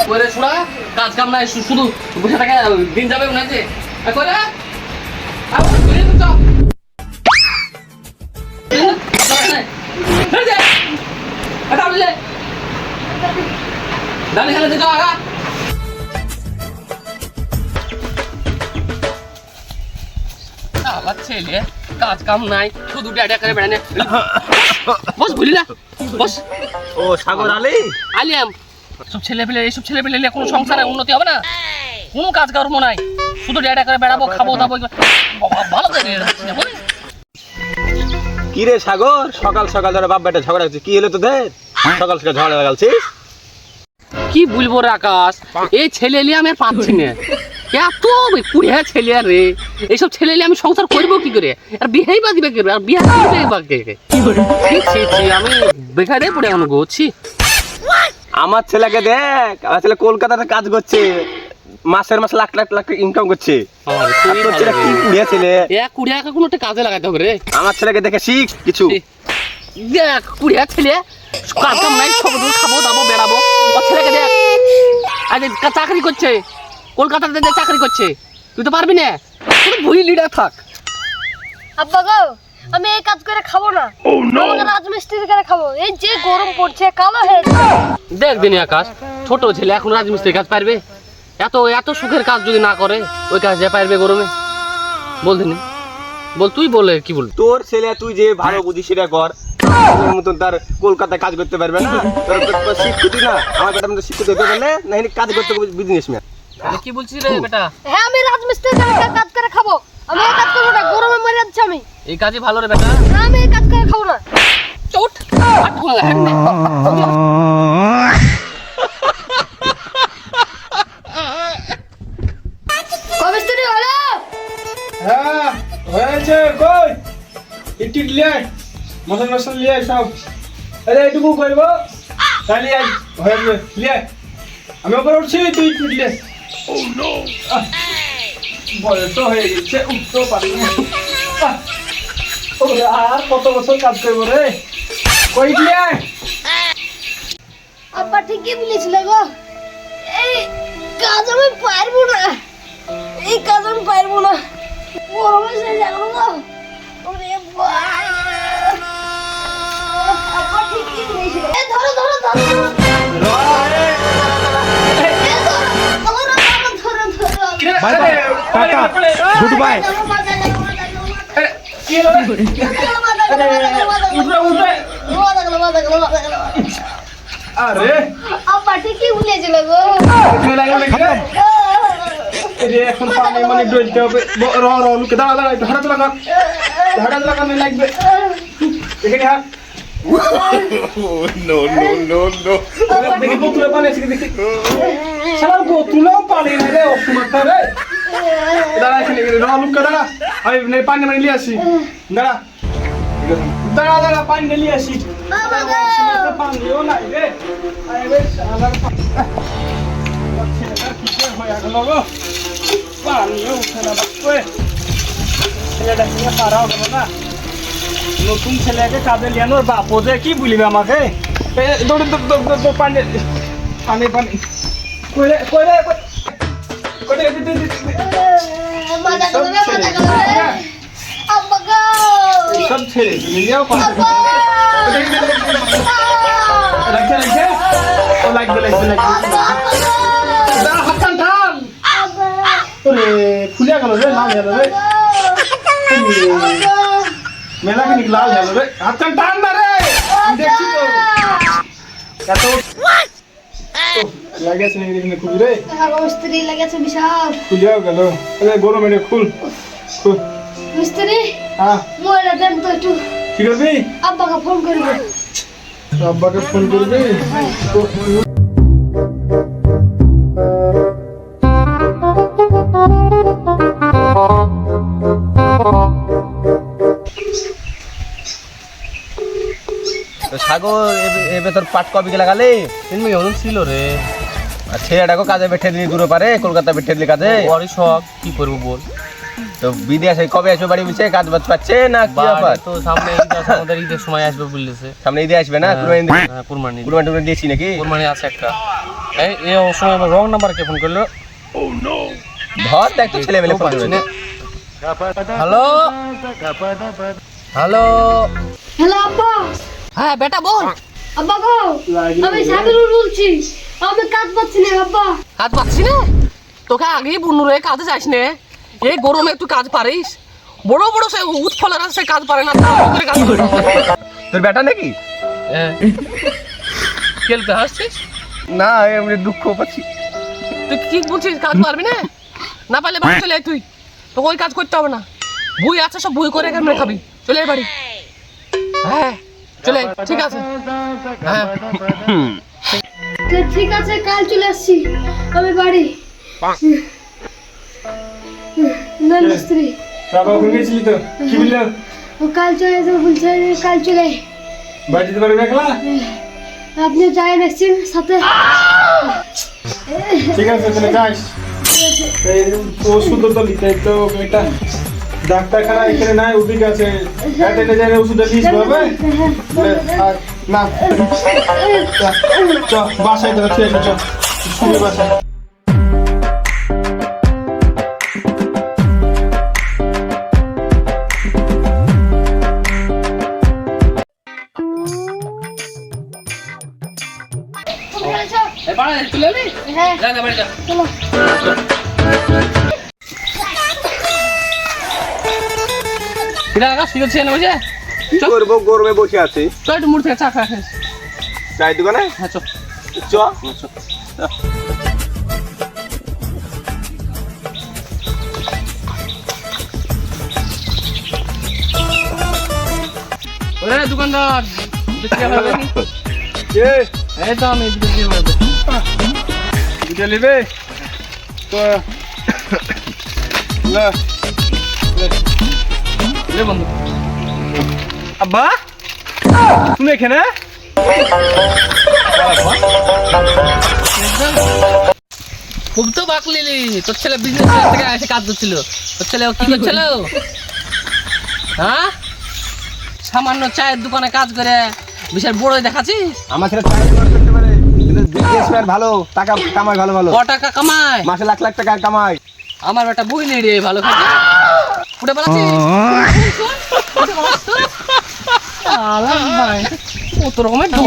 করে ছুড়া কাজ কাম নাই শুধু বসে থাকে দিন যাবে না যে করে ছেলে কাজ কাম নাই শুধু ড্যাডা করে বেড়ানে বস ভুলি না বস ও সাগর আলী আলিয়াম সব ছেলে পেলে এইসব ছেলে পেলে কোনো সংসারে উন্নতি হবে না কোনো কাজ কর্ম নাই শুধু ড্যাডা করে বেড়াবো খাবো দাবো ভালো করে কি রে সাগর সকাল সকাল ধরে বাপ বেটা ঝগড়া হচ্ছে কি হলো তোদের সকাল সকাল ঝগড়া লাগালছিস কি বলবো রে আকাশ এই ছেলে নিয়ে আমি আর পাচ্ছি না এত কুড়িয়া ছেলে রে এইসব ছেলে নিয়ে আমি সংসার করবো কি করে আর বিয়েই বা দিবে আর বিয়ে করবে বা কে আমি বেকারে পড়ে এখন গোছি আমার ছেলেকে দেখ আমার ছেলে কলকাতাতে কাজ করছে মাসের মাস লাখ লাখ লাখ ইনকাম করছে কি কুড়িয়া ছেলে কুড়িয়া কোনো একটা কাজে লাগাতে হবে রে আমার ছেলেকে দেখে শিখ কিছু দেখ কুড়িয়া ছেলে কাজ কাম নাই খাবো দাবো বেড়াবো ওর ছেলেকে দেখ আজ চাকরি করছে কলকাতাতে চাকরি করছে তুই তো পারবি না ভুই লিডার থাক আব্বা গো আমি এই কাজ করে খাবো না আমাকে রাজমিস্ত্রি করে খাবো এই যে গরম পড়ছে কালো হয়ে দেখ দিনে আকাশ ছোট ছেলে এখন রাজমিস্ত্রির কাজ পারবে এত এত সুখের কাজ যদি না করে ওই কাজ যে পারবে গরমে বল দিনি বল তুই বলে কি বল তোর ছেলে তুই যে ভালো বুঝিস সেটা কর মতন তার কলকাতায় কাজ করতে পারবে না তোর শিক্ষিত না আমার বেটা মতো শিক্ষিত হতে পারলে না কাজ করতে বিজনেস ম্যান কি বলছিস রে বেটা হ্যাঁ আমি রাজমিস্ত্রি কাজ করে খাবো আমি এই কাজ করবো না গরমে মরে যাচ্ছি আমি এই কাজই ভালো রে বেটা না আমি এই কাজ করে খাবো না চোট কমিস্ত্রি হলো হ্যাঁ হয়েছে কই ইটি লিয়ে মশলা মশলা লিয়ে সব আরে এটুকু করবো তাহলে আজ হয়ে যাবে লিয়ে আমি ওপরে উঠছি তুই ইট লিয়ে ও নো বয়স তো হয়ে গেছে উঠতেও পারি না ওরে আর কত বছর কাজ করবো রে কই লিয়ে আব্বা ঠিকই বলেছিল গো এই কাজ আমি পারবো না এই কাজ আমি পারবো না গরমে সে যাবো গো ওরে আব্বা ঠিকই বলেছিল এই ধরো ধরো ধরো bye bye tata good bye কি হলো উঠে উঠে আরে আব্বা ঠিকই বলেছিল গো রে এখন পানি মানে ডলতে হবে র র লুকে দাঁড়া দাঁড়া একটু হাঁটা লাগা লাগবে এখানে হাত নো নো নো নো দেখি বোতলে পানি আছে দেখি সারা বোতলেও পানি নাই রে অসুমাতা রে দাঁড়া এখানে র লুকে দাঁড়া আমি পানি মানে নিয়ে আসি দাঁড়া দাঁড়া দাঁড়া পানি নিয়ে আসি পানিও নাই রে আরে শালা পানিও উঠে না বাপরে ছেলেটা নিয়ে পারাও গেল না নতুন ছেলেকে কাজে লিয়ানোর বাপো যে কি বলিবে আমাকে দৌড়ে পানি পানি পানি কইরে কইরে কইরে আব্বা গো সব ছেড়ে নিজেও পানি লাগছে লাগছে ও লাগবে হাত টান টান ওরে খুলিয়া গেল রে লাল গেল রে মেলা কি লাল গেল রে হাত টান টান না রে দেখছি তো এত লাগেছে নাকি খুবই রে মিস্ত্রি লাগেছে বিশাল খুলিয়াও গেল আরে বড় মেরে খুল খুল মিস্ত্রি হ্যাঁ মোবাইলটা দেন তো একটু কি করবি আব্বাকে ফোন করবো আব্বাকে ফোন করবি সাগর এবে তোর পাট কবি লাগালে এমনি কেমন ছিল রে আর ছেলেটাকে কাজে বেঠে দিলি দূরে পারে কলকাতা বেঠে দিলি কাজে ওরই সব কি করবো বল তো বিদেশে কবে আসবে বাড়ি বুঝছে কাজ বাজ পাচ্ছে না কি ব্যাপার তো সামনে আমাদের ঈদের সময় আসবে বললেছে সামনে ঈদে আসবে না কুরবানি কুরবানি কুরবানি দিয়েছি নাকি কুরবানি আছে একটা এই সময় রং নাম্বার কে ফোন করলো? ধর দেখ তো ছেলে মেলে ফোন করবে। হ্যালো হ্যালো, হ্যালো আব্বা। হ্যাঁ বেটা বল। আব্বা গো, আমি সাবিরুল বলছি। আমি কাজ পাচ্ছি না আব্বা। কাজ পাচ্ছি না? তোকে আগেই বুনু রে কাজে যাস নে। এই গরমে তুই কাজ পারিস? বড় বড় সে উৎফলার সে কাজ পারে না, তাও করে কাজ করে। তোর বেটা নাকি? কেলকে হাসছিস? না এমনি দুঃখ পাচ্ছি। তুই কি বলছিস কাজ পারবি না? না পারলে বাড়ি চলে আয় তুই, তোকে ওই কাজ করতে হবে না। বই আছে সব বই করে কেমন খাবি, চলে আয় বাড়ি। হ্যাঁ চলে আয়, ঠিক আছে। হ্যাঁ তো ঠিক আছে, কাল চলে আসছি আমি বাড়ি। না মিস্ত্রি, বাবা ওখানে গেছিলি তো, কি বললো? ও কাল চলে আসবে বলছে, কাল চলে আয়। বাড়ি যেতে পারবি একলা? আপনি যাই দেখছেন সাথে। ঠিক আছে তাহলে যাস। এই ওষুধ তো লিখে তো এটা ডাক্তারখানা এখানে নাই, ওদিকে আছে। এটা জানে ওষুধ লিস হবে না। চ বাসায় তো ঠিক আছে, চ শুনে বাসায়। চলে এলি? হ্যাঁ যা যা বাড়ি যা। চলো। কিরা আগা শুয়ে ছিল বুঝে? কি করবো, গরমে বসে আছি। তো একটু মুড় থেকে চা খা খাস। চাই দোকানে হ্যাঁ চল। চ। ওরে দোকানদার, বেশি হবে নি? কে এই তো আমি বেশি হবে। দুটো নেবে তো? না লে বন্ধু। আব্বা তুমি এখানে? খুব তো বাকলিলি, তোর ছেলে বিজনেস থেকে এসে কাজ করছিল। তোর ছেলে কি করছিল? হ্যাঁ সামান্য চায়ের দোকানে কাজ করে বিশাল বড় দেখাচ্ছিস। আমার ছেলে চাকরি করতে পারে, কিন্তু বিজনেসম্যান ভালো, টাকা কামায় ভালো ভালো, ক টাকা কামায়? মাসে লাখ লাখ টাকা কামায়। আমার বেটা বই নেই রে ভালো খাচ্ছে। উঠে পালাচ্ছিস? কত রকমের ঢং।